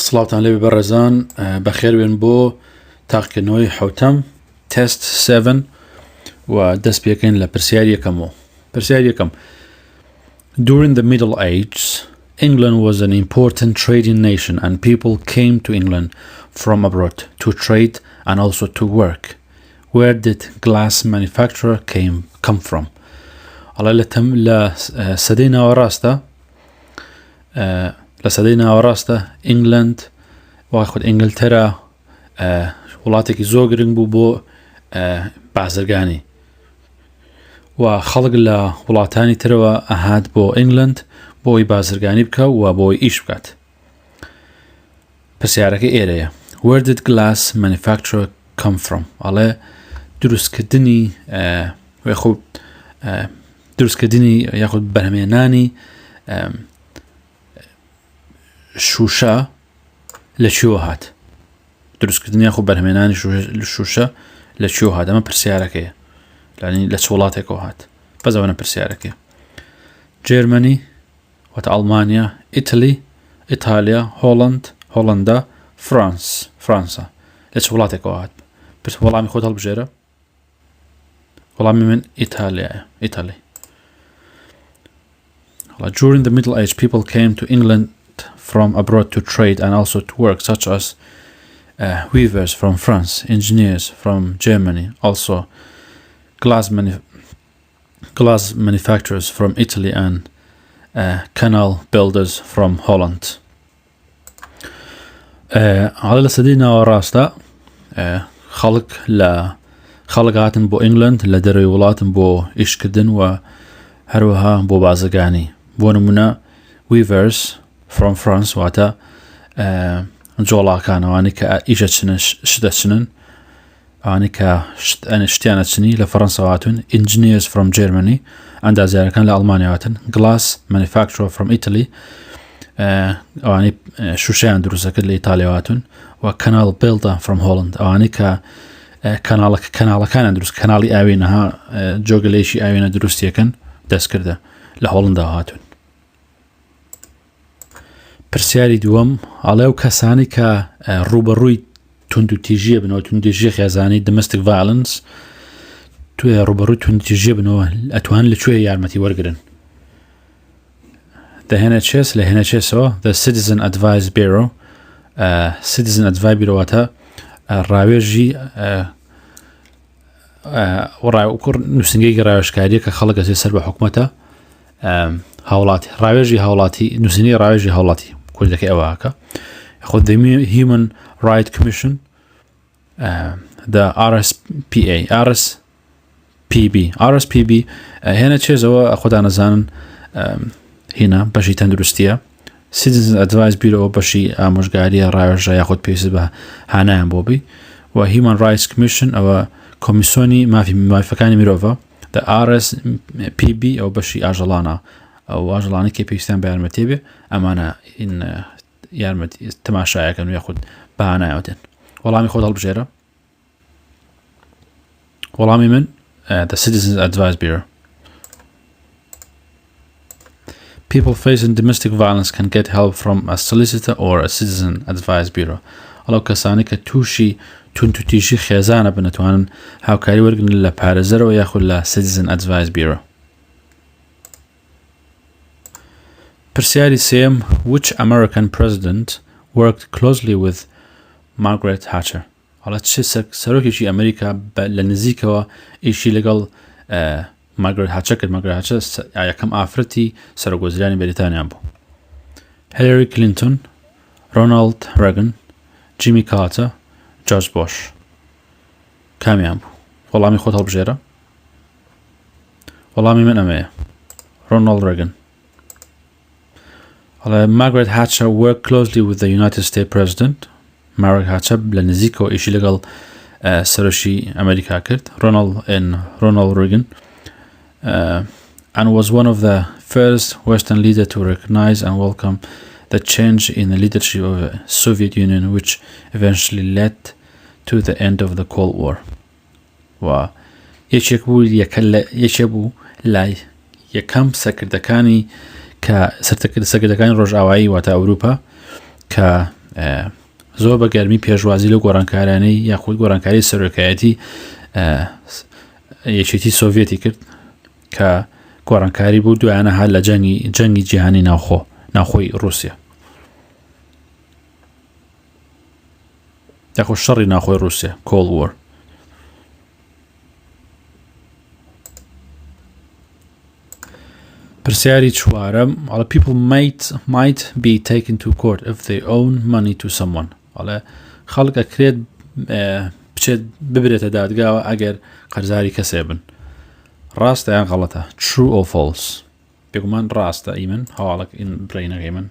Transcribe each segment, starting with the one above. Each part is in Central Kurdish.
سڵاوتان لێ بەڕێزان بەخێربێن بۆ تاقیکردنەوەی حەوتەم تست 7 و دەست پێکەین لە پرسیار یەکەمەوە. پرسیار یەکەم. During the Middle Ages, England was an important trading nation and people came to England from abroad to trade and also to work. Where did glass manufacture come from? لسدەی ناوەڕاستە ئینگلند واخود ئینگلتەرا وڵاتێکی زۆر گرنگ بوو بۆ بازرگانی و خەڵک لە وڵاتانی ترەوە ئەهات بۆ ئینگلند بۆی بازرگانی بکە و بۆی ئیش بکات. پرسیارەکە ئێرەیە. Where did glass manufacture come from? ئەڵێ دروستکردنی یاخود بەرهەمهێنانی شوشە لە چیەوە هات؟ دروستکردنی یاخود بەرهەمهێنانی شوشە لە چیەوە هات؟ ئەمە پرسیارەکەیە، یعنی لە چ وڵاتێکەوە هات؟ بەس ئەوە پرسیارەکەیە. جێرمەنی واتە ئەڵمانیا، ئیتالیا، هۆڵەندا، فرانسا. لە چ وڵاتێکەوە هات؟ وەڵامی خۆت هەڵبژێرە. وەڵامی من ئیتالی. During the Middle Age, people came to England from abroad to trade and also to work, such as weavers from France, engineers from Germany, also glass manufacturers from Italy, and canal builders from Holland. على سدينا وراستا خلق هاتن بو إنجلند لدري ولاتن بو إشكدن و هروها بو بازرگاني. بۆ نمونە weavers from France واتە جۆڵاکانەوانی کە ئیژە شتە چنن، ئەوانی کە شتیانە چنی لە فەڕەنسا هاتون. engineers from Germany ئەندازیارەکان لە ئەڵمانیا هاتن. glass manufacturer from Italy ئەوانی شوشەیان دروستەکرد لە ئیتالیا هاتون. و canal builder from Holland ئەوانی کە کەناڵەکانیان دروست، کەناڵی ئاوێنەها جۆگەلەیەکی ئاوێنە دروستیەکەن دەستکردە لە هۆڵندا هاتون. پرسیاری دووەم. ئەڵێ و کەسانی کە ڕوبەڕووی توندوتیژیە بنەوە، توندوتیژیە خێزانی domestic violence، توێ ڕوبەڕووی توندوتیژیە بنەوە ئەتوان لەکوێ یارمەتی وەرگرن؟ The NHS لە NHSەوە the Citizen Advice Bureau. Citizen Advice Bureau واتە ڕاوێژی نووسنگەی ڕاوێژکاریە کە خەڵک ئەچێت سەر بە حکومەتە هاوڵاتی، ڕاوێژی هاوڵاتی، نووسینی ڕاوێژی هاوڵاتی کوردەکەی ئەوەکە. خۆ the Human Rights Commission، the RSPB هێنە چێزەوە خۆتان نەزانن هینە بەشی تەندروستیە. Citizen Advice Bureau بەشی ئامۆژگاریە ڕاوێژە یاخود پێویست بە هانایان بۆ بی. و Human Rights Commission ئەوە کۆمیسیۆنی مافیەکانی مرۆڤە. the RSPB ئەو بەشی ئاژەڵانە، ئەو ئاژەڵانی کە پێویستیان بە یارمەتی بێ ئەمانە یارمەتی تەماشایەکەن و یاخود بەهانایەوەدێن. وەڵامی خۆت هەڵبژێرە. وەڵامی من the Citizens Advice Bureau. People facing domestic violence can get help from a solicitor or a Citizen Advice Bureau. ئەڵەو کەسانی کە تووشی توندوتیژی خێزانە بنەتوانن هاوکاری وەرگن لە پارێزەرەوە یاخود لە Citizen Advice Bureau. پرسیاری سێم. Which American president worked closely with Margaret Thatcher? ئەڵە چه سەرۆکێکی ئەمریکا لە نزیکەوە ئیشی لەگەڵ Margaret Thatcher کرد؟ Margaret Thatcher یەکەم ئافرەتی سەرۆکوەزیرانی بەریتانیان بوو. Hillary Clinton، Ronald Reagan، Jimmy Carter، George Bush. کامیان بوو؟ وەڵامی خۆت هەڵبژێرە. وەڵامی من ئەمەیە. Ronald Reagan. Margaret Thatcher worked closely with the United States President. Margaret Thatcher لە نزیکەوە ئیشی لەگەڵ سەرۆکی ئەمریکا کرد. Ronald Reagan and was one of the first Western leaders to recognize and welcome the change in the leadership of the Soviet Union, which eventually led to the end of the Cold War. و یەکێک بوو لە یەکەم سەرکردەکانی کە سەرکردەکانی ڕۆژئاوایی واتە ئەوروپا کە زۆر بە گەرمی پێشوازی لە گۆڕانکارانەی یاخود گۆڕانکاری سەرۆکایەتی یەکێتی سۆڤێتی کرد کە گۆڕانکاری بوو دوایانە هەر لە جەنگی جیهانی ناوخۆی رووسیا یاخود شەڕی ناوخۆی رووسیا Cold War. پرسیاری چوارەم people might be taken to court if they own money to someone. خەڵک ئەکرێت بچێت ببرێتە دادگاوە ئەگەر قەرزاری کەسێ بن. ڕاستە یان غەڵەتە؟ True or false؟ بێگومان ڕاستە ئیمن هەواڵک ئین برینەکەی من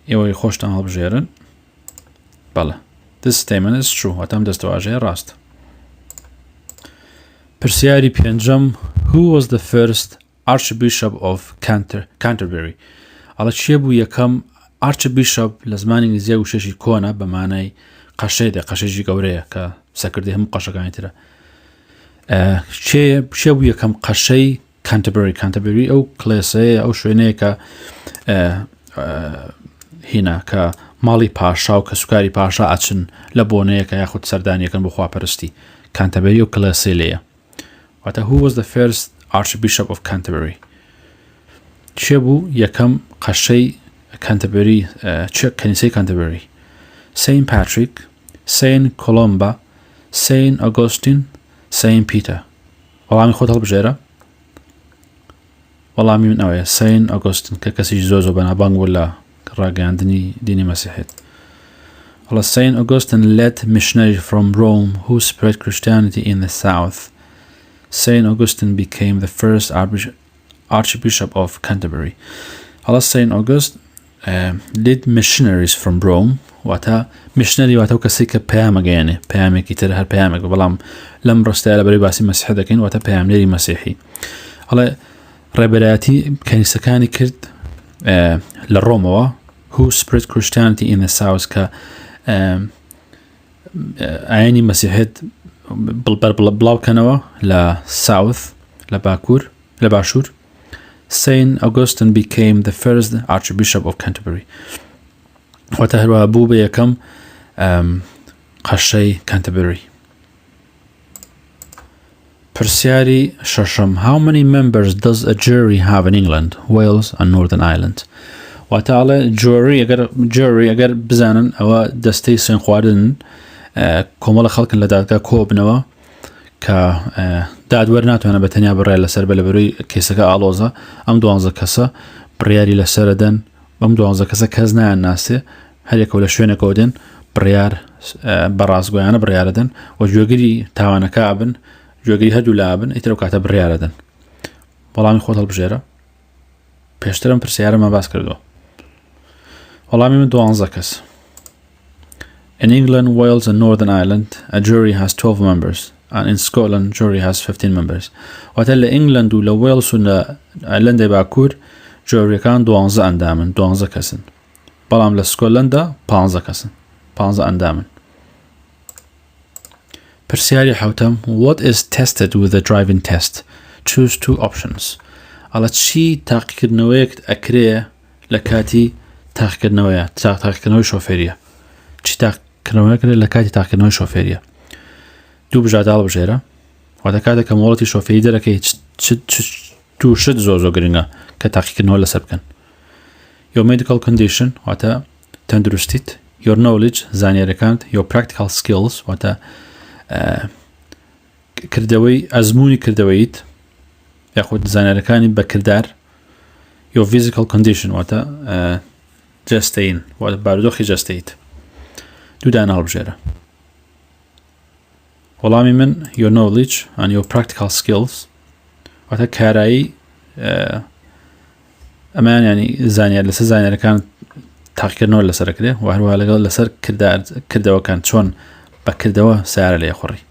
ئێوەی خۆشتان هەڵبژێرن. بەڵێ This statement is true. واتام دەستەواژەیە ڕاستە. پرسیاری پێنجەم Who was the first Archbishop of Canterbury؟ چیە بوو یەکەم Archbishop لە زمانی نزیە و شەشی کۆنە بە مانای قەشەیەکی گەورەیە کە سەکردی هەموو قەشەکانی ترە. چێ بوو یەکەم قەشەی Canterbury ئەو کڵێسەیە ئەو شوێنەیە کە هینا کە ماڵی پاشا و کە سوکاری پاشا ئاچن لە بۆنەیەکە یاخود سەردانیەکەن بۆ خواپەرستی کانتەبەری و کڵێسەی لێیە. واتە Who was the first Archbishop of Canterbury؟ چێ بوو یەکەم قەشەی کانتەبەری کەنیسەی کانتەبەری؟ Saint Patrick، Saint Columba، Saint Augustine، Saint Peter. وەڵامی خۆت هەڵبژێرە؟ وەڵامی من ئەوەیە Saint Augustine کە کەسیش زۆر بەنابانگ بوو لە ڕاگەاندنی دینی مەسیحێت. Saint Augustine led missionaries from Rome who spread Christianity in the south. Saint Augustine became the first Archbishop of Canterbury. Saint August led missionaries from Rome. واتە missionary واتە کەسی کە پەیامەگەیەنێ پەیامێکی تر هەر پەیامێک بەڵام لەم ڕستەیە لەبەری باسی مەسیح دەکەین واتە پەیامنێری مەسیحی. ڕێبەرایەتی کەنیسەکانی کرد لە ڕۆمەوە who spread Christianity in the south کە ئاینی مەسیحێت بڵاوکەنەوە لە south لە باشوور. Saint Augustine became the first Archbishop of Canterbury. واتە هەروە بوو بە یەکەم قەشەی Canterbury. پرسیاری شەشەم How many members does a jury have in England, Wales and Northern Ireland؟ واتە jury ئەگەر بزانن ئەوە دەستەی سوێن خواردن کۆمەڵە خەڵکن لە دادگا کۆبنەوە کە دادوەر ناتوانە بە تەنیا بڕێ لەسەر بە لەبەروی کێسەکە ئاڵۆزە ئەم 12 کەسە بڕیاری لەسەردەن بەم 12 کەسە کەس نایان ناسێ هەرێکەوە لە شوێنێکەوە دێن بڕیار بەڕاستگۆیانە بڕیارەدەن و گوێگری تاوانەکە بن گوێگری هەردوو لابن ئیتر ئەو کاتە بڕیارەدەن. وەڵامی خۆت هەڵبژێرە؟ پێشترم پرسیارەمە باس کردووە. وەڵامی من 12 کەس. In England, Wales and Northern Ireland, a jury has 12 members, and in Scotland, jury has 15 members. واتە لە ئینگلند و لە وێلس و لە ئایرلەندی باکوور جۆریەکان 12 ئەندامن 12 کەسن. بەڵام لە سکۆتلەندا 15 کەسن 15 ئەندامن. پرسیاری حەوتەم What is tested with the driving test? Choose two options. چی تاقیکردنەوەیەک ئەکرێ لە کاتی تاقیکردنەوەی شۆفێریە؟ چی تاقیکردنەوەیەک لە کاتی تاقیکردنەوەی شۆفێریە؟ دوو بژاداڵ بژێرە واتە کاتێک کە مۆڵەتی شۆفێری دەرەکەی دوو شت زۆر گرنگە کە تاقیکردنەوە لەسەر بکەن. Your medical condition واتە تەندروستیت Your knowledge زانیاریەکانت Your practical skills واتە کردەوەی ئەزموونی کردەوەیت یاخود زانیاریەکانی بەکردار Your physical condition واتە جەستەین واتە بارودۆخی جەستەیت. دوو دانە هەڵبژێرە. وەڵامی من Your knowledge and your practical skills واتە کارایی ئەمان ینی زانیار لەسەر زانیاریەکان تاقیکردنەوە لەسەرەکرێ و هەروە لەگەڵ لەسەر کردەوەکان چۆن بەکردەوە سیارە لێ خوڕی.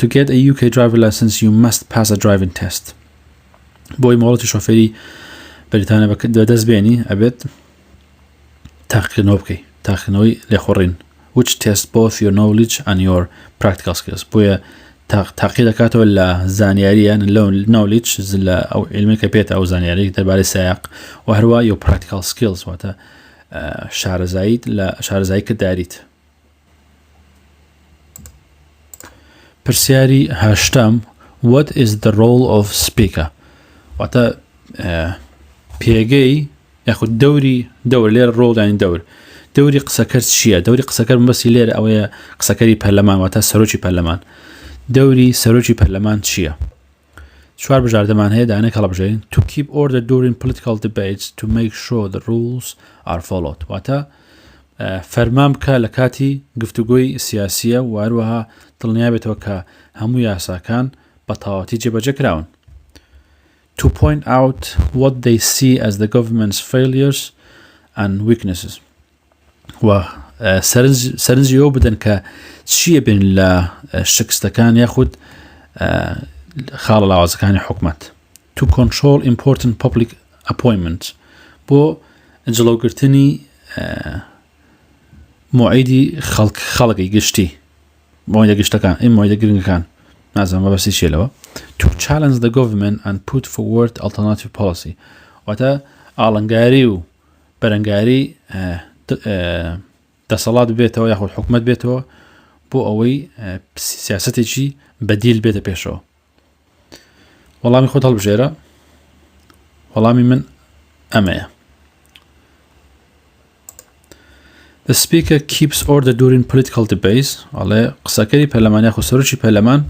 To get a UK driver license you must pass a driving test. بۆی مۆڵەتی شۆفێری بەریتانیا بەدەست بێنی ئەبێت تاقیکردنەوە بکەی تاقیکردنەوەی لێخوڕین which test both your knowledge and your practical skills. بۆیە تاقی دەکاتەوە لە زانیاریان لە knowledge لە ئەو علمی کە پێێت ئەو زانیاری دەربارەی سایق و هەروە your practical skills واتە شارەزایی لە شارەزایی کردداریت. پرسیاری هەشتم What is the role of speaker؟ واتە پێگەی یاخود دەور لێرە ڕۆڵدانی دەوری قسەکەر چییە؟ دەوری قسەکەر بەسی لێرە ئەوەیە قسەکەری پەرلەمان واتە سەرۆکی پەرلەمان. دەوری سەرۆکی پەرلەمان چییە؟ چوار بژاردەمان هەیە دانێک هەڵبژێرین to keep order during political debates to make sure the rules are followed. واتە فەرمان بکە لە کاتی گفتوگۆی سیاسیە و هەروەها دڵنیا بێتەوە کە هەموو یاساکان بە تەواوەتی جێبەجێ کراون. To point out what they see as the government's failures and weaknesses. و سەرنجی ئەو بدەن کە چییە بێن لە شکستەکان یاخود خاڵە لاوازەکانی حکومەت. To control important public appointments. بۆ جڵەوگرتنی مۆعیدی خەڵکی گشتی مۆعیدە گشتەکان مۆعیدە گرنگەکان نازانم بەبەستی چیە لەوە. To challenge the government and put forward alternative policy. واتە ئاڵنگاری و بەرەنگاری دەسەڵات بێتەوە یاخود حکومەت بێتەوە بۆ ئەوەی سیاسەتێکی بەدیل بێتە پێشەوە. وەڵامی خۆت هەڵبژێرە. وەڵامی من ئەمەیە. The speaker keeps order during political debates. ئەڵێ قسەکەری پەرلەمان یاخود سەرۆکی پەرلەمان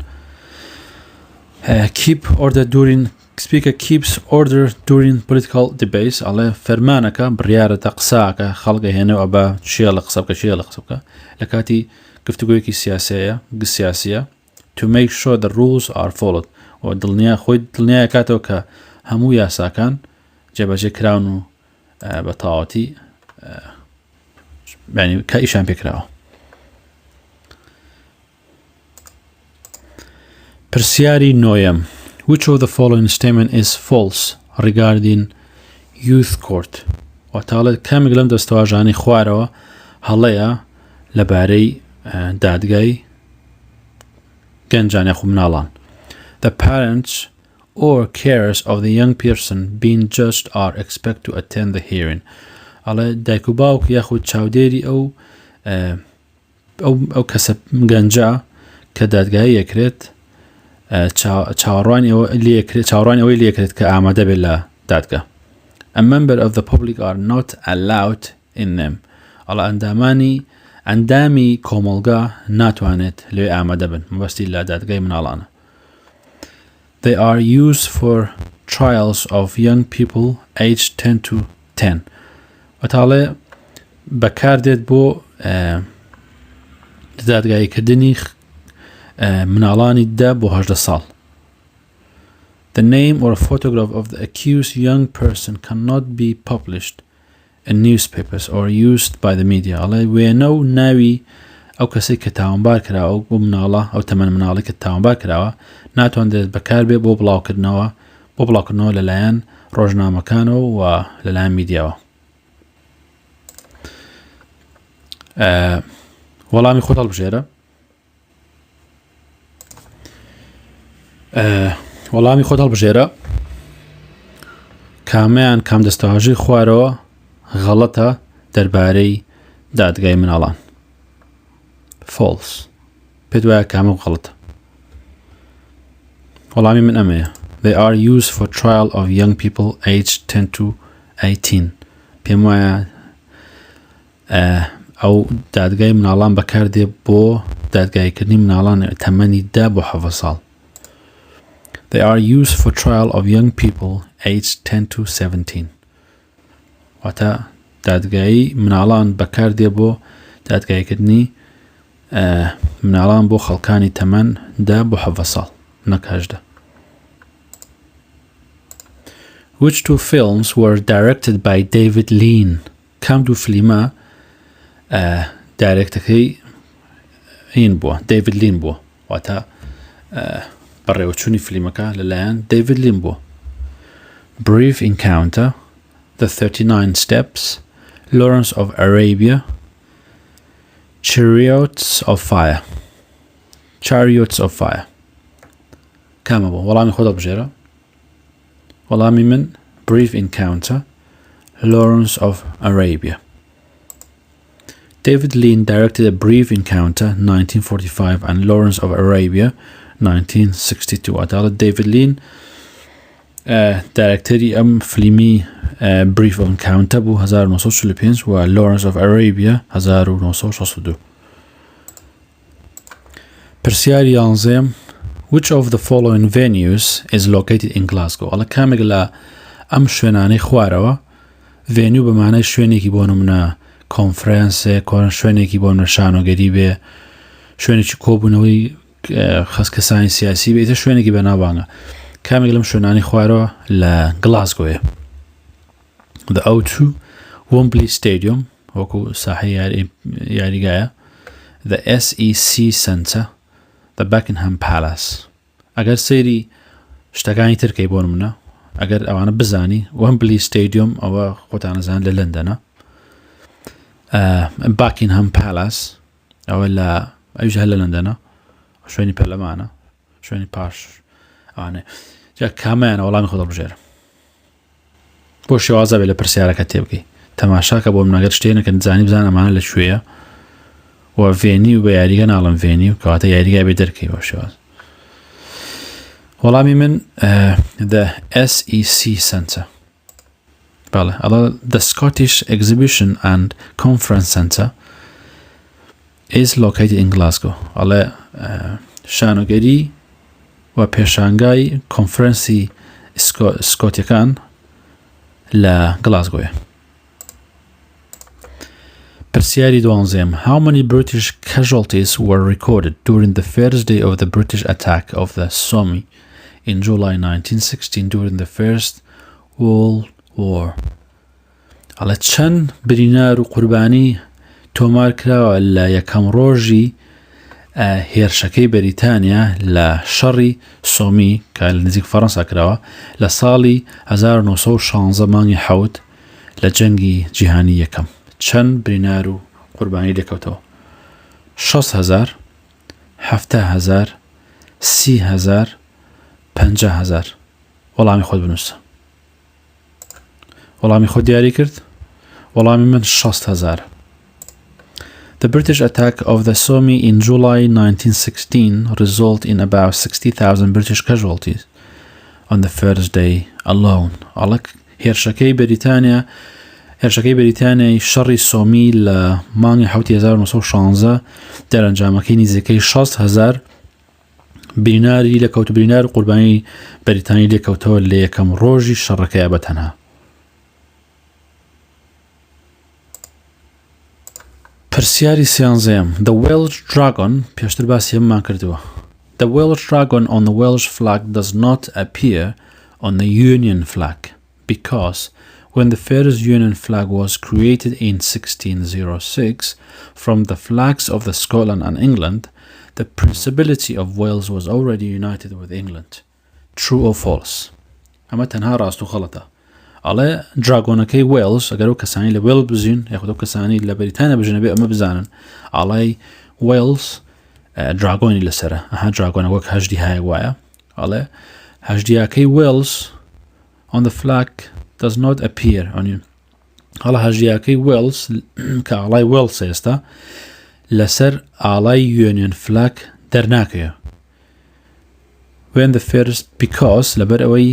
Speaker keeps order during political debates. ئەڵێ فەرمانەکە بڕیارەتە قساکە خەڵکە هێنەوە بە چیە لە قسە بکە چیە لە قسە بکە لە کاتی گفتوگویەکی سیاسیە to make sure the rules are followed. و خۆی دڵنیای کاتەوە کە هەموو یاساکان جێبەجێ کراون و بە تەواوەتی کە ئیشان پێکراوە. پرسیاری نۆیەم Which of the following statement is false regarding youth court؟ واتاڵێت کامێک لەم دەستەواژانی خوارەوە هەڵەیە لەبارەی دادگای گەنجان یاخود مناڵان. The parents or carers of the young person being judged are expected to attend the hearing. ئەڵێ دایک و باوک یاخود چاودێری ئەو کەسە گەنجە کە دادگایی یەکرێت چاوەڕوانی ئەوەی لێکرێت کە ئامادە بێت لە دادگا. A member of the public are not allowed in them. ئەڵێ ئەندامی کۆمەڵگا ناتوانێت لێ ئامادە بن مەبەستی لە دادگای مناڵانە. They are used for trials of young people aged 10 to 10. وەتاڵێ بەکاردێت بۆ دادگایکردنی مناڵانی 10 بۆ 18 ساڵ. The name or a photograph of the accused young person cannot be published in newspapers or used by the media. ئەڵێ وێنە و ناوی ئەو کەسێک کە تاوانبار کراوە بۆ مناڵە ئەو تەمەن مناڵی کە تاوانبار کراوە ناتوانێت بەکار بێت بۆ بڵاوکردنەوە لەلایەن ڕۆژنامەکانەوە و لەلایەن میدیاوە. وەڵامی خۆت هەڵبژێرە. وەڵامی خۆت هەڵبژێرە کامیان کام دەستەواژەی خوارەوە غەڵەتە دەربارەی دادگای مناڵان. false. پێت وایە کامە غەڵەتە. وەڵامی من ئەمەیە. They are used for trial of young people aged 10 to 18. پێم وایە ئەو دادگای مناڵان بەکاردێ بۆ دادگایکردنی مناڵان تەمەنی 10 بۆ 7 ساڵ. They are used for trial of young people aged 10 to 17. واتە دادگایی مناڵان بەکاردێ بۆ دادگایکردنی مناڵان بۆ خەڵکانی تەمەن 10 بۆ 7 ساڵ نەک 18. Which two films were directed by David Lean؟ کام دوو فلیمە دایرێکتەکەی هین بووە David Lean بووە واتە بەڕێوەچوونی فلیمەکە لەلایەن David Lean بووە. Brief Encounter, The 39 Steps, Lawrence of Arabia, Chariots of Fire. کامە بووە. وەڵامی خۆت هەڵبژێرە. وەڵامی من Brief Encounter, Lawrence of Arabia. David Lean directed a brief encounter 1945 and Lawrence of Arabia 1962. عدالة ديفيد لين دايركتري فيلمي brief encounter بو 1945 و Lawrence of Arabia 1962. پرسیاری 11 Which of the following venues is located in Glasgow? على كامل لا ئەم شوێنانەی خوارەوە venue بەمانای شوێنێکی بۆ نمونە کۆنفرەنسێ شوێنێکی بۆ منە شانۆگەری بێ شوێنێکی کۆبوونەوەی کەسانی سیاسی بێتە شوێنێکی بەناوبانگە کامێک لەم شوێنانی خوارەوە لە گلاسگۆیە The O2 Wembley Stadium وەکو ساحەی یاریگایە The SEC Centre The Buckingham Palace ئەگەر سەیری شتەکانی ترکەی بۆ نمونە ئەگەر ئەوانە بزانی Wembley Stadium ئەوە خۆتانەزان لە لەندەنە Buckingham Palace ئەوە لە ئەویش هەر لە لەندەنە شوێنی پەرلەمانە شوێنی پاش ئەوانێ جا کامەیانە وەڵامی خۆ دەڵبژێرە بۆ شێوازە بێ لە پرسیارەکە تێبگەی تەماشاکە بۆ منەگەر شتێنەکە نزانی بزان ئەمانە لەکوێیە و vێنی و بە یاریگە ناڵم vێنی و کەواتە یاریگای بێ دەرکەی بۆ شێواز وەڵامی من The SEC Centre بەڵێ ئەڵە The Scottish Exhibition and Conference Centre is located in Glasgow ئەڵێ شانۆگەری و پێشانگای کۆنفرەنسی سکۆتیەکان لە گلاسگۆیە پرسیاری 12 How many British casualties were recorded during the first day of the British attack of the Somme in July 1916 during the First World War ئەڵێ چەند برینار و قوربانی تۆمار کراوە لە یەکەم ڕۆژی هێرشەکەی بەریتانیا لە شەڕی سۆمی کە لە نزیک فەڕەنسا کراوە لە ساڵی 1916 مانگی حەوت لە جەنگی جیهانی یەکەم چەند برینار و قوربانی لێکەوتەوە 6,000 7,000 30,000 50,000 وەڵامی خۆت بنووسە وەڵامی خۆت دیاری کرد وەڵامی من 6,000 The British attack of the Somme in July 1916 resulted in about 60,000 British casualties on the first day alone. ئەڵێ هێرشەکەی بەریتانیای شەڕی سۆمی لە مانگی حەوتی 1916 دەرەنجامەکەی نزیکەی 6,000 بریناری لەکەوت برینار و قوربانی بەریتانی لێکەوتەوە لە یەکەم ڕۆژی شەڕەکەیە بەتەنها پرسیاری 13 The Welsh Dragon پێشتر باسی هەممان کردووە The Welsh Dragon on the Welsh flag does not appear on the Union flag because when the first Union flag was created in 1606 from the flags of the Scotland and England the Principality of Wales was already united with England True or false ئەمە تەنها ڕاست و خەڵەتە ئەڵێ دراگۆنەکەی وێلز ئەگەر ئەو کەسانی لە وێڵ بزین یاخود ئەو کەسانی لە بەریتانیا بژنە بێ ئەمە بزانن ئەڵێ وێلز دراگۆنی لەسرە ئەها دراگۆنە وەک هەژدی هایە وایە ئەڵێ هەژدیاکەی وێلز on the flag does not appear on you ئەڵێ هەژدیاکەی وێلز کە ئاڵای وێلز ئێستا لەسەر ئاڵای یونیۆن فلاگ دەرناکەوە when the first because لەبەر ئەوەی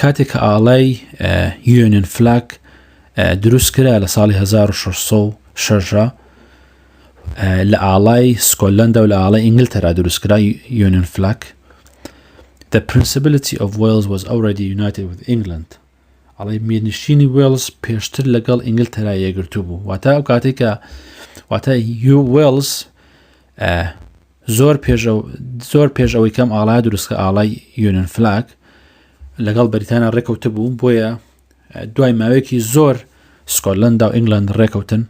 کاتێک کە ئاڵای یونیۆن فلاگ دروست کرا لە ساڵی 1606 لە ئاڵای سکۆتلەندە و لە ئاڵای ئینگلتەرا دروست کرا یونیۆن فلاگ The Principality of Wales was already united with England ئاڵای میرنشینی وێلز پێشتر لەگەڵ ئینگلتەرا یەکگرتوو بوو واتە ئەو کاتێکە واتە وێلز زۆر پێش ئەوەی کەم ئاڵای دروستکە ئاڵای یونیۆن فلاگ لەگەڵ بەریتانیا ڕێکەوتە بوو بۆیە دوای ماوەیەکی زۆر سکۆتلەندا و ئینگلند ڕێکەوتن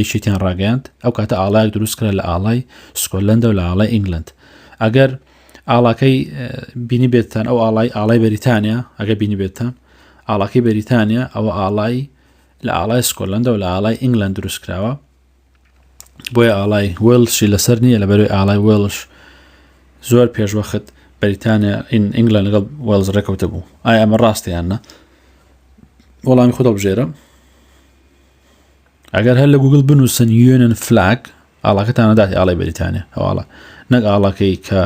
یەکێتیان ڕاگەیاند ئەو کاتە ئاڵایەک دروست کرا لە ئاڵای سکۆتلەندە و لە ئاڵای ئینگلند ئەگەر ئاڵاکەی بینی بێتتان ئەو ئاڵای بەریتانیا ئەگەر بینی بێتتان ئاڵاکەی بەریتانیا ئەوە ئاڵای لە ئاڵای سکۆتلەندە و لە ئاڵای ئینگلند دروست کراوە بۆیە ئاڵای وێلشی لەسەر نییە لەبەرەوەی ئاڵای وێلش زۆر پێشوەخت بەریتانیا ئینگلند لەگەڵ وێلز ڕێکەوتە بوو ئایا ئەمە ڕاستیان نە وەڵامی خۆ دەڵبژێرە ئەگەر هەر لە گوگل بنووسن یونن فلاگ ئاڵاکەتانە داتی ئاڵی بەریتانیا ئەوڵە نەک ئاڵاکەی کە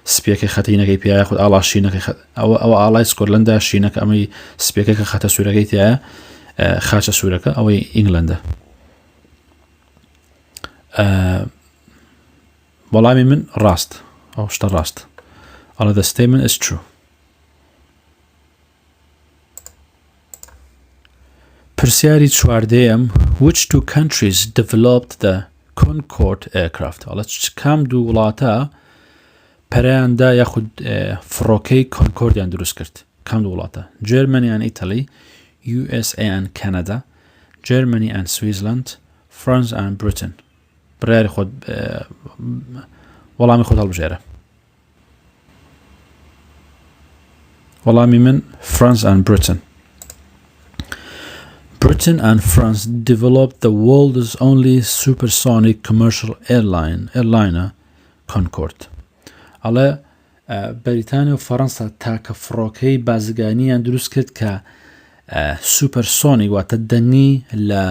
سپیەکەی خەتینەکەی پیاە خود ئاڵا شینەکەی ئەوە ئاڵای سکۆتلەندا شینەکە ئەمەی سپیەکە کە خەتە سوورەکەی تایە خاچە سوورەکە ئەوەی ئینگلەندە. وەڵامی من ڕاست ئەو شتە ڕاست ئەڵە the statement is true. پرسیاری چواردەیەم which two countries developed the Concorde aircraft ئەڵە کام دوو وڵاتە پەرەیاندا یاخود فڕۆکەی کۆنکۆردیان دروست کرد کام دوو وڵاتە Germany and Italy, USA and Canada, Germany and Switzerland, France and Britain. بڕیاری خۆت وەڵامی خۆت هەڵبژێرە. وەڵامی من France and Britain. Britain and France developed the world's only supersonic commercial airliner, Concorde. ئەڵێ بەریتانیا و فەڕەنسا تاکە فڕۆکەی بازرگانیان دروست کرد کە سوپەرسۆنیک واتە دەنگی لە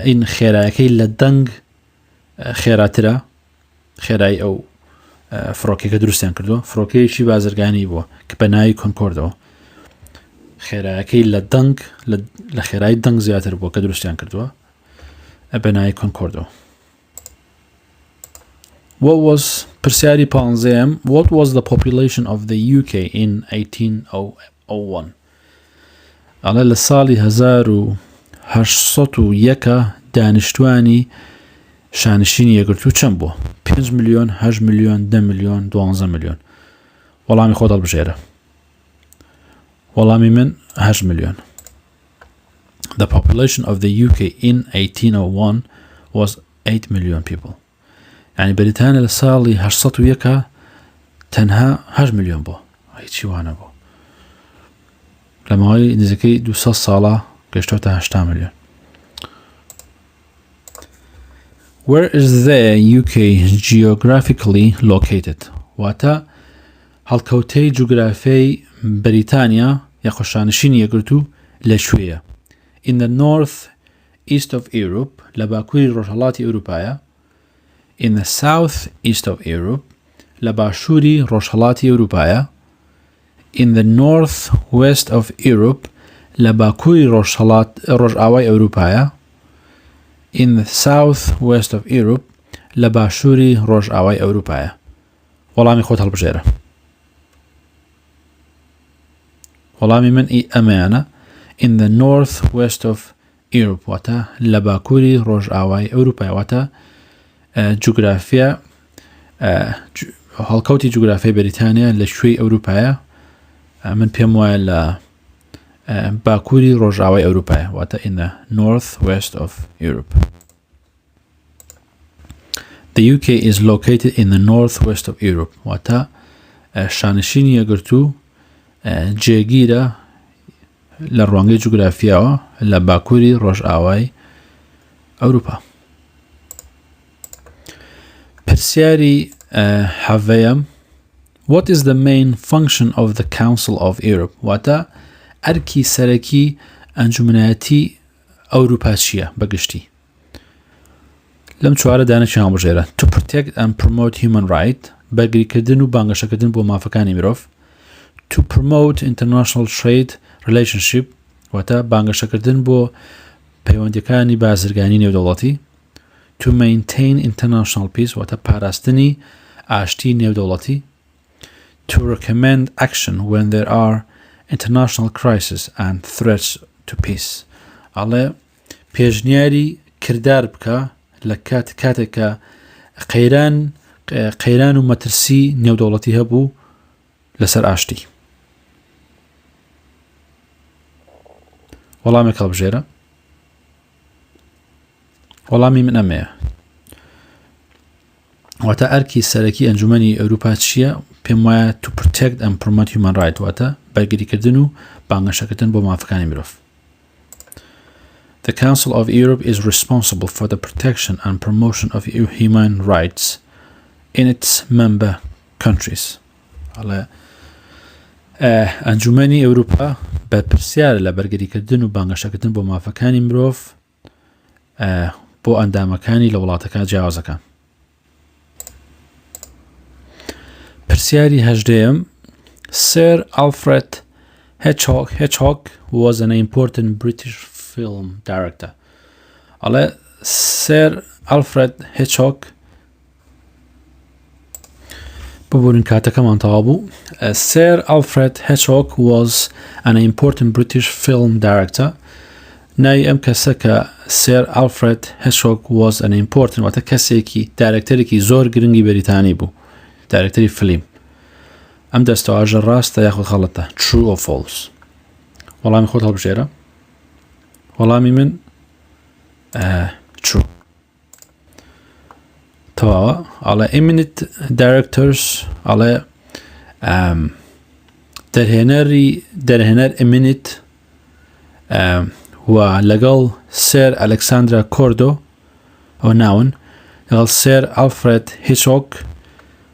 ئین خێرایەکەی لە دەنگ خێراترە خێرایی ئەو فڕۆکێکە دروستیان کردووە فڕۆکەیەکی بازرگانی بووە کە بە ناوی کۆنکۆردەوە خێرایەکەی لە دەنگ لە خێرایی دەنگ زیاتر بووە کە دروستیان کردووە بە ناوی کۆنکۆردەوە. پرسیاری پانزەیەم What was the population of the UK in 1801؟ ئەڵێ لە ساڵی 1801 دانیشتوانی شانشینی یەکگرتوو چەند بووە؟ 5 ملیۆن 8 ملیۆن 10 ملیۆن 12 ملیۆن. وەڵامی خۆت هەڵبژێرە. وەڵامی من 8 ملیۆن. The population of the UK in 1801 was 8 million people. يعني بەریتانیا لە ساڵی 1801 تەنها 8 ملیۆن بووە هیچی وانە بوو لە ماوەی نزیکەی 200 ساڵە گەشتۆتە 80 ملیۆن. Where is the UK geographically located؟ واتە هەڵکەوتەی جوگرافیای بەریتانیا یاخۆ شانشینی یەکگرتوو لەکوێیە؟ In the north east of Europe لە باکووری ڕۆژهەڵاتی ئەوروپایە. In the south east of Europe لە باشووری ڕۆژهەڵاتی ئەوروپایە. In the north west of Europe لە باکووری ڕۆژئاوای ئەوروپایە. In the south west of Europe لە باشووری ڕۆژئاوای ئەوروپایە. وەڵامی خۆت هەڵبژێرە. وەڵامی من ئەمەیانە In the north west of Europe واتە لە باکووری ڕۆژئاوای ئەوروپای واتە جوگرافیا هەڵکەوتی جوگرافیای بەریتانیا لە شوێی ئەوروپایە من پێم وایە لە باکووری ڕۆژئاوای ئەوروپایە واتە in the north west of Europe. The UK is located in the north west of Europe واتە شانشینی یەکگرتوو جێگیرە لە ڕوانگەی جوگرافیاوە لە باکووری ڕۆژئاوای ئەوروپا. پرسیاری حەڤەیەم What is the main function of the Council of Europe؟ واتە ئەرکی سەرەکی ئەنجومەنایەتی ئەوروپا چییە بەگشتی؟ لەم چوارە دانەچیان هەڵبژێرە To protect and promote human rights بەرگریکردن و بانگەشەکردن بۆ مافەکانی مرۆڤ. To promote international trade relationship واتە بانگەشەکردن بۆ پەیوەندیەکانی بازرگانی نێودەوڵەتی. To maintain international peace واتە پاراستنی ئاشتی نێودەوڵەتی. To recommend action when there are international crises and threats to peace ئەڵێ پێشنیاری کردار بکە لە کاتێکە قەیران و مەترسی نێودەوڵەتی هەبوو لەسەر ئاشتی. وەڵامێک هەڵبژێرە. وەڵامی من ئەمەیە واتە ئەرکی سەرەکی ئەنجومەنی ئەوروپا چییە؟ پێم وایە To protect and promote human rights واتە بەرگریکردن و بانگەشەکردن بۆ مافەکانی مرۆڤ. The Council of Europe is responsible for the protection and promotion of human rights in its member countries. ئەنجومەنی ئەوروپا بەرپرسیارە لە بەرگریکردن و بانگەشەکردن بۆ مافەکانی مرۆڤ بۆ ئەندامەکانی لە وڵاتەکان جیاوازەکان. پرسیاری هەژدەیەم Sir Alfred Hitchcock was an important British film director. ئەڵێ Sir Alfred Hitchcock ببوورن کاتەکەمان تەواو بوو. Sir Alfred Hitchcock was an important British film director. ناوی ئەم کەسە کە Sir Alfred Hitchcock was an important واتە کەسێکی دایرەکتەرێکی زۆر گرنگی بەریتانی بوو، دایرەکتەری فیلم. ئەم دەستەواژە ڕاستە یاخود خەڵەتە، true or false. وەڵامی خۆت هەڵبژێرە. وەڵامی من true. تەواوە. ئەڵێ eminent directors ئەڵێ دەرهێنەر eminent و لەگەڵ سێر ئەلەکساندرا کۆردۆ ئەو ناون لەگەڵ سێر ئالفرێد هیچۆک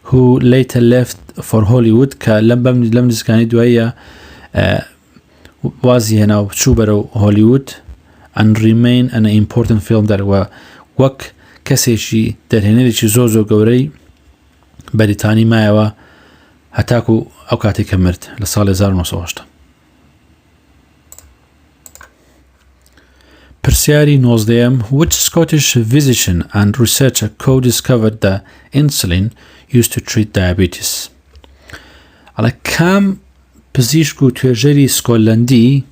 who later left for Hollywood کە لەم نزیکانی دواییە وازی هێنا و چوو بەرەو هۆلیوود and remain an important film دەرەوە وەک کەسێکی دەرهێنەرێکی زۆر زۆر گەورەی بەریتانی مایەوە هەتاکو ئەو کاتێک کە مرد لە ساڵی 1980. پرسیاری 19م Which Scottish physician and researcher co-discovered the insulin used to treat diabetes? ئەڵێ کام پزیشک و توێژەری سکۆتلەندی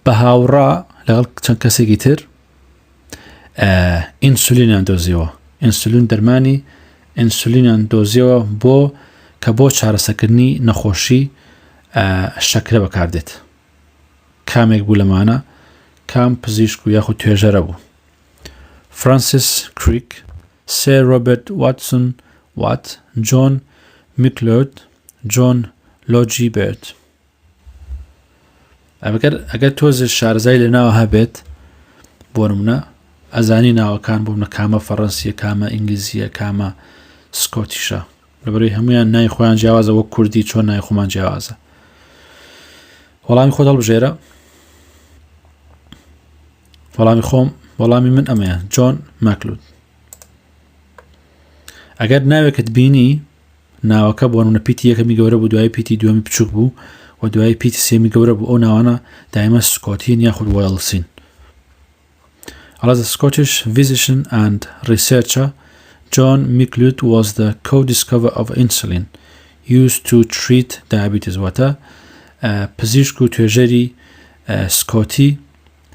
بە هاوڕا لەگەڵ چەند کەسێکی تر ئینسولینیان دۆزیەوە، ئینسولین دەرمانی ئینسولینیان دۆزیەوە کە بۆ چارەسەکردنی نەخۆشی شەکرە بەکاردێت. کامێک بوو لەمانە کام پزیشک و یاخود توێژەرە بوو. فرانسیس کریک، سێر ڕۆبرت واتسون وات، جۆن میکلۆد، جۆن لۆجی بێت. ئەگەر تۆزێ شارەزای لە ناوە هەبێت بۆ نمونە ئەزانی ناوەکان بۆ منە کامە فەڕەنسیە، کامە ئینگلیزیە، کامە سکۆتیشە، لەبەرەوەی هەمویان نای خۆیان جیاوازە وەک کوردی چۆن نای خۆمان جیاوازە. وەڵامی خۆت هەڵبژێرە. وەڵامی من ئەمەیە جۆن ماکلود. ئەگەر ناوێکت بینی ناوەکە بۆ نمونە پیتی یەکەمی گەورە بوو، دوای پیتی دووەمی بچووک بوو و دوای پیتی سێمی گەورە بوو، ئەو ناوانە دایمە سکۆتین یاخود وێڵسین. The Scottish physician and researcher John Miclud was the co-discoverer of insulin used to treat diabetes. واتە پزیشک و توێژەری سکۆتی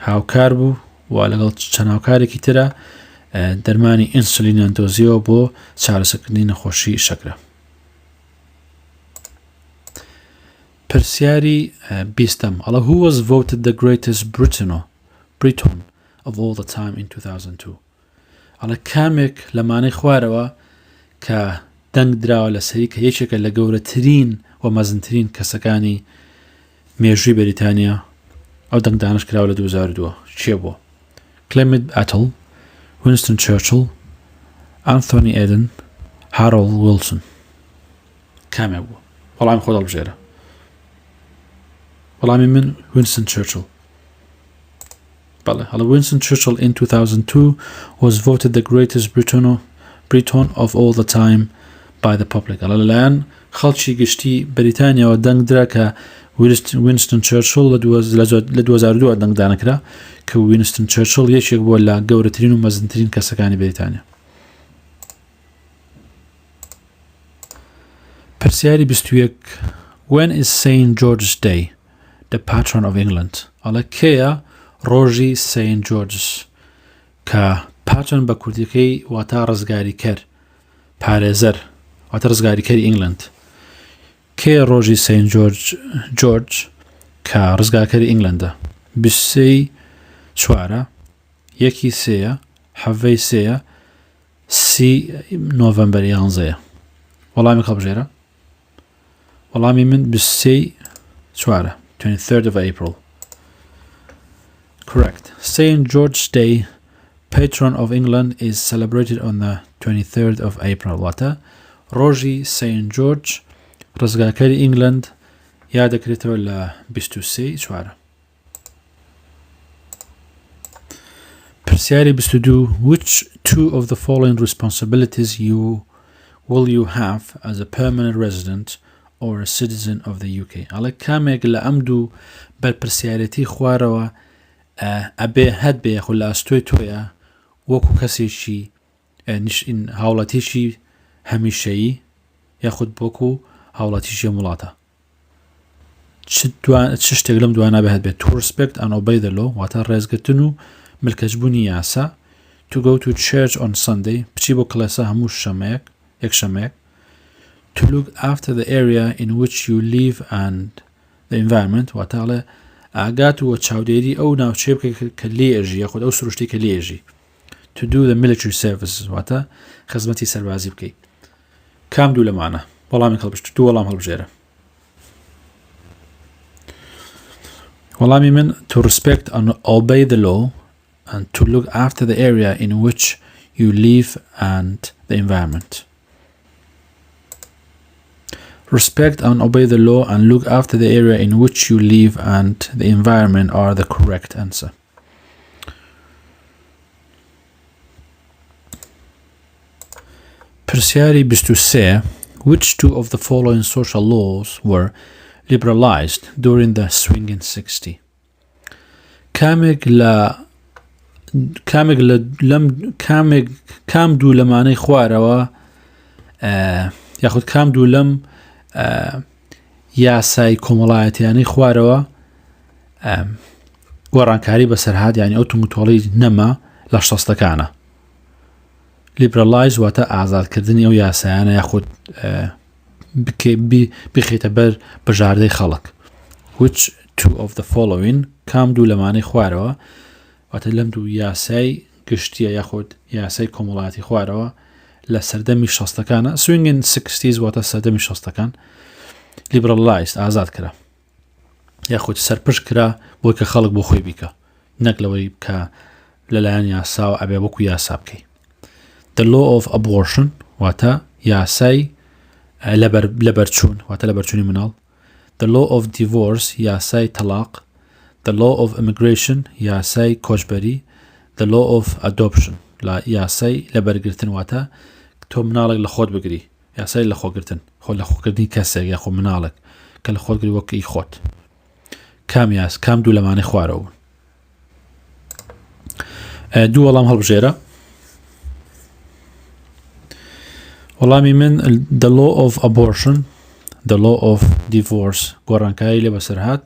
هاوکار بوو و لەگەڵ چەند هاوکارێکی ترە دەرمانی ئینسولینیان دۆزیەوە بۆ چارەسەکردنی نەخۆشی شەکرە. پرسیاری 20م Who was voted the greatest Briton of all the time in 2002? کامێک لەمانەی خوارەوە کە دەنگ دراوە لەسەری کە یەکێکە لە گەورەترین و مەزنترین کەسەکانی مێژووی بەریتانیا ئەو دەنگ دانش کراوە لە 2002. چیە بووە؟ کلێمت ئەتڵ، وینستن چرچل، ئانتۆنی ئێدن، هارۆڵد ویلسون. کامێک بووە؟ وەڵامی خۆت هەڵبژێرە. وەڵامی من وینستن چرچل. Winston Churchill in 2002 was voted the greatest Briton of all the time by the public. لەلایەن خەڵکی گشتی بەریتانیاوە دەنگ درا کە وینستن چرچل لە 2002 دەنگ دانەکرا کە وینستن چرچل یەکێک بووە لە گەورەترین و مەزنترین کەسەکانی بەریتانیا. پرسیاری 21 When is St. George's Day, the patron of England? کێیە ڕۆژی سەین جۆرجس کە پاتۆن بە کوردیەکەی واتە ڕزگاریکەر، پارێزەر، واتە ڕزگاریکەری ئینگلند. کێ ڕۆژی سەین جۆرج کە ڕزگارکەری ئینگلندە؟ 23/4 1/3 7/3 30 نۆڤەمبەر 11. وەڵامی هەڵبژێرە. وەڵامی من 23/4 23rd of April. Correct. St. George's Day, patron of England, is celebrated on the 23rd of April. واتە ڕۆژی St. George ڕزگارکەری ئینگلند یادەکرێتەوە لە 23/4. پرسیاری 22 which two of the following responsibilities will you have as a permanent resident or a citizen of the UK ئەڵێ کامێک لە ئەم دوو بەرپرسیارەتی خوارەوە ئەبێ هەت بێ یاخود لە ئەستۆی تۆیە وەکو کەسێکی هاوڵاتیشی هەمیشەیی یاخود بۆکو هاوڵاتیشی وڵاتە چ شتێک لەم دوانە بێت بێت to respect and obey the law واتە ڕێزگرتن و ملکەجبوونی یاسا to go to church on Sunday بچی بۆ کڵێسە هەموو شەمەیەک یەک شەمەیەک to look after the area in which you live and the environment واتەڵێ ئاگات وە چاودێری ئەو ناوچێ بکە کە لێژی یاخود ئەو سروشتی کە لێژی to do the military services واتە خزمەتی سەربازی بکەیت کام دوو لەمانە وەڵامی هەڵبژێرە دوو وەڵام هەڵبژێرە وەڵامی من to respect and obey the law and to look after the area in which you live and the environment. Respect and obey the law and look after the area in which you live and the environment are the correct answer. Persiari 23 which two of the following social laws were liberalized during the swinging 60 کام دوو لەمانەی خوارەوە یاخود کام دوو لەم یاسای کۆمەڵایەتیانەی خوارەوە گۆڕانکاری بەسەرهات یعنی ئەو تومتۆڵی نەما لە شەستەکانە لیبرەلایز واتە ئازادکردنی ئەو یاسایانە یاخود بخێتە بەر بژاردەی خەڵک which two of the following کام دوو لەمانەی خوارەوە واتە لەم دوو یاسای گشتیە یاخود یاسای کۆمەڵایەتی خوارەوە لە سەردەمی شەستەکانە swinging 60s واتە سەردەمی شەستەکان لیبرەلایز ئازاد کرا یاخود سەرپشت کرا بۆی کە خەڵک بۆ خۆی بیکە نەک لەوەی کە لەلایەن یاسا و ئەبێ وەکو یاسا بکەی the law of abortion واتە یاسای لەبەرچوون واتە لەبەرچوونی مناڵ the law of divorce یاسای تەلاق the law of immigration یاسای کۆچبەری the law of adoption یاسای لەبەرگرتن واتە تۆ مناڵێک لە خۆت بگری یاسای لە خۆگرتن خۆ لە خۆکردنی کەسێک یاخۆ مناڵێک کە لە خۆت گری وەکی خۆت کام دوو لەمانەی خوارەوە دوو وەڵام هەڵبژێرە وەڵامی من the law of abortion the law of divorce گۆڕانکاری لێ بەسەرهات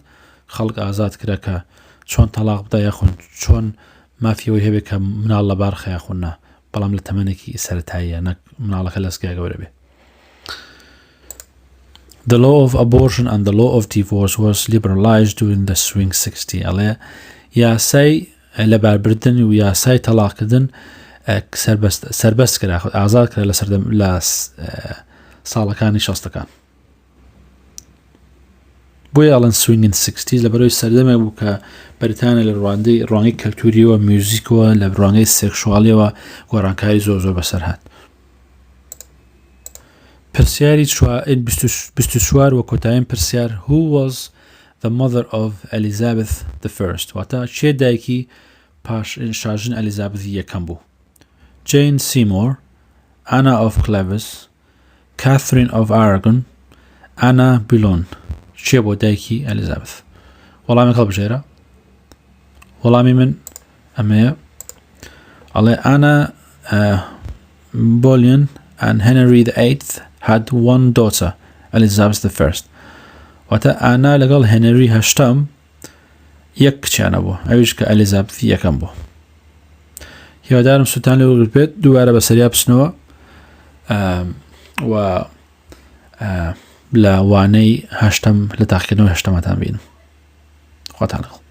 خەڵک ئازاد کرا کە چۆن تەلاق بدە یاخۆن چۆن مافیەوەی هەبێ کە مناڵ لە بار خەیاخۆنە بەڵام لە تەمەنێکی سەرەتاییە نەک مناڵەکە لەسکای گەورە بێ The law of abortion and the law of divorce was liberalized during the swing 60 ئەڵێ یاسای لەباربردن و یاسای تەلاقکردن سربەست کرا ئازاد کرا لە ساڵەکانی شەستەکان بۆیە ئەڵەن swinging 60 لەبەرەوەی سەردەمێک بوو کە بەریتانیا لە ڕوانگەی کەلتوریەوە میوزیکەوە لە ڕوانگەی سێکشوالیەوە گۆڕانکاری زۆر بەسەرهات پرسیاری 24 وە کۆتایین پرسیار who was the mother of Elizabeth I واتە چێ دایکی پاش شاژن ئەلیزابەتی یەکەم بوو Jane Seymour Anna of Cleves Catherine of Aragon Anna Boleyn چێ بۆ دایکی ئەلیزابەت وەڵامی هەڵبژێرە وەڵامی من ئەمەیە ئەڵێ Anna Boleyn and Henry VIII had one daughter Elizabeth I واتە ئانا لەگەڵ هێنری هەشتم یەک کچیانە بوو ئەویش کە ئەلیزابەتی یەکەم بوو هیوادارم سوتان لێ وەرگرت بێت دووبارە بەسەریا بچنەوە و لە وانەی هەشتم لە تاقیکردنەوەی هەشتەمەتان بینم خواتان لەگەڵ